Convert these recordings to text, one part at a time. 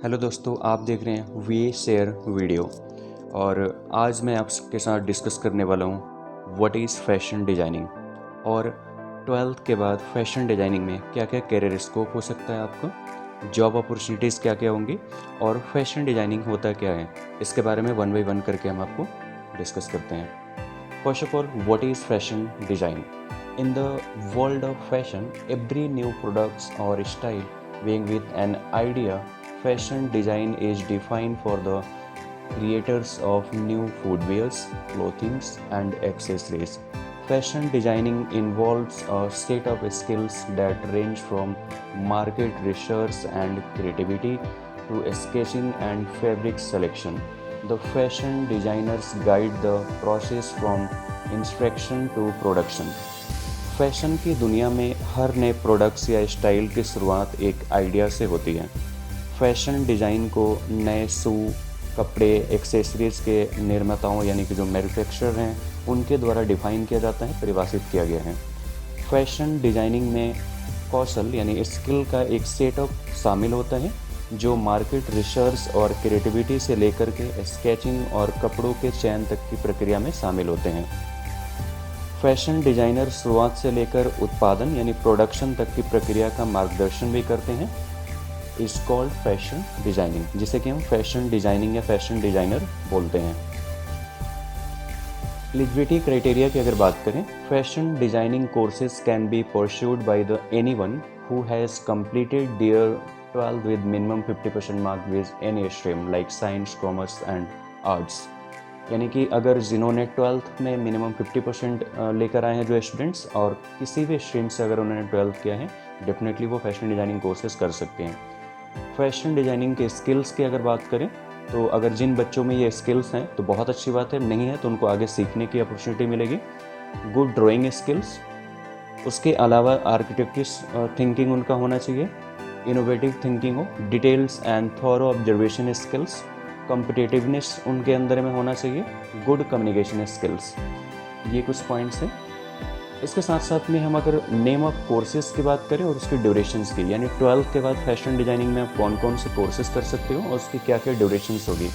Hello दोस्तों, आप देख रहे हैं वी शेयर वीडियो। और आज मैं आपके साथ डिस्कस करने वाला हूँ व्हाट इज़ फैशन डिज़ाइनिंग और 12th के बाद फैशन डिज़ाइनिंग में क्या क्या करियर स्कोप हो सकता है आपका, जॉब अपॉर्चुनिटीज़ क्या क्या होंगी और फैशन डिज़ाइनिंग होता क्या है। इसके बारे में वन बाई वन करके हम आपको डिस्कस करते हैं। First of all, what is fashion design? In the world of fashion, every new products और style being with an idea, fashion design is defined for the creators of new footwears, clothing, and accessories. Fashion designing involves a set of skills that range from market research and creativity to sketching and fabric selection. The fashion designers guide the process from inspection to production. Fashion की दुनिया में हर नए products या style की शुरुआत एक idea से होती है। फैशन डिज़ाइन को नए शू, कपड़े, एक्सेसरीज़ के निर्माताओं यानी कि जो मैन्युफैक्चरर हैं उनके द्वारा डिफाइन किया जाता है, परिभाषित किया गया है। फैशन डिज़ाइनिंग में कौशल यानी स्किल का एक सेट ऑफ शामिल होता है जो मार्केट रिसर्च और क्रिएटिविटी से लेकर के स्केचिंग और कपड़ों के चयन तक की प्रक्रिया में शामिल होते हैं। फैशन डिज़ाइनर शुरुआत से लेकर उत्पादन यानी प्रोडक्शन तक की प्रक्रिया का मार्गदर्शन भी करते हैं। इज कॉल्ड फैशन डिज़ाइनिंग, जिसे कि हम फैशन डिज़ाइनिंग या फैशन डिज़ाइनर बोलते हैं। एलिजिबिलिटी क्राइटेरिया की अगर बात करें, fashion designing courses can be pursued by the anyone who has completed their 12 with minimum 50% mark with any stream like science, commerce and arts। यानी कि अगर जिन्होंने 12th में मिनिमम 50% लेकर आए हैं जो स्टूडेंट्स, और किसी भी स्ट्रीम से अगर उन्होंने 12th किया है, डेफिनेटली वो फैशन डिज़ाइनिंग कोर्सेज कर सकते हैं। फैशन डिज़ाइनिंग के स्किल्स की अगर बात करें तो अगर जिन बच्चों में ये स्किल्स हैं तो बहुत अच्छी बात है, नहीं है तो उनको आगे सीखने की अपॉर्चुनिटी मिलेगी। गुड ड्राइंग स्किल्स, उसके अलावा आर्किटेक्चर थिंकिंग उनका होना चाहिए, इनोवेटिव थिंकिंग हो, details and thorough observation skills, competitiveness उनके अंदर में होना चाहिए, गुड कम्युनिकेशन स्किल्स। ये कुछ पॉइंट्स हैं। इसके साथ साथ में हम अगर नेम ऑफ कोर्सेज की बात करें और उसकी ड्यूरेशंस की, यानी 12th के बाद फैशन डिज़ाइनिंग में आप कौन कौन से कोर्सेज कर सकते हो और उसकी क्या क्या ड्यूरेशंस होगी।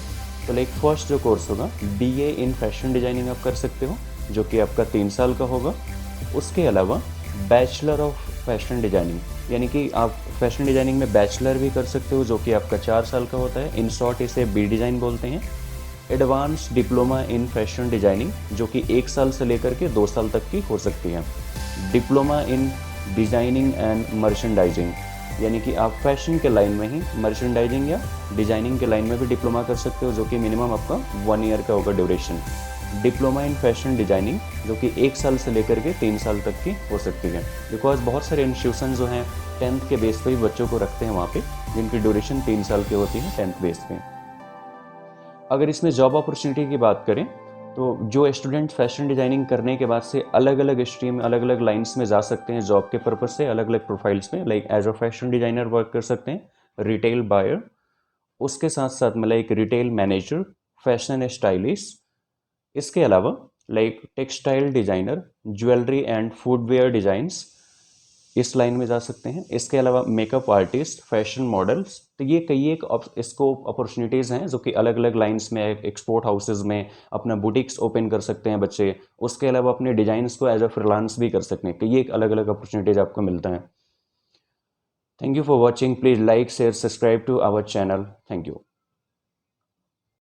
तो लाइक फर्स्ट जो कोर्स होगा BA इन फैशन डिज़ाइनिंग आप कर सकते हो, जो कि आपका 3 साल का होगा। उसके अलावा बैचलर ऑफ फैशन डिज़ाइनिंग, यानी कि आप फैशन डिज़ाइनिंग में बैचलर भी कर सकते हो, जो कि आपका 4 साल का होता है। इन शॉर्ट इसे B डिज़ाइन बोलते हैं। Advance diploma in fashion designing, जो कि 1 साल से लेकर के 2 साल तक की हो सकती है। Diploma in designing and merchandising, यानी कि आप फैशन के लाइन में ही मर्चेंडाइजिंग या डिज़ाइनिंग के लाइन में भी डिप्लोमा कर सकते हो, जो कि मिनिमम आपका 1 ईयर का होगा duration. Diploma in fashion designing, जो कि 1 साल से लेकर के 3 साल तक की हो सकती है। बिकॉज बहुत सारे इंस्टीट्यूशन जो हैं 10th के बेस पे ही बच्चों को रखते हैं वहाँ पे, जिनकी ड्यूरेशन 3 साल की होती है 10th बेस पे। अगर इसमें जॉब अपॉर्चुनिटी की बात करें तो जो स्टूडेंट फैशन डिज़ाइनिंग करने के बाद से अलग अलग स्ट्रीम, अलग अलग लाइन्स में जा सकते हैं जॉब के पर्पज़ से, अलग अलग प्रोफाइल्स में, like as a fashion designer work कर सकते हैं, रिटेल बायर, उसके साथ साथ में like retail manager, fashion stylist. इसके अलावा like textile designer, jewellery and footwear designs, इस लाइन में जा सकते हैं। इसके अलावा मेकअप आर्टिस्ट, फैशन मॉडल्स। तो ये कई एक स्कोप अपॉर्चुनिटीज़ हैं जो कि अलग अलग लाइंस में, एक्सपोर्ट हाउसेज में अपना बुटीक्स ओपन कर सकते हैं बच्चे। उसके अलावा अपने डिज़ाइंस को एज अ फ्रीलांस भी कर सकते हैं। कई एक अलग अलग अपॉर्चुनिटीज़ आपको मिलता है। Thank you for watching. Please like, share, subscribe to our channel. Thank you.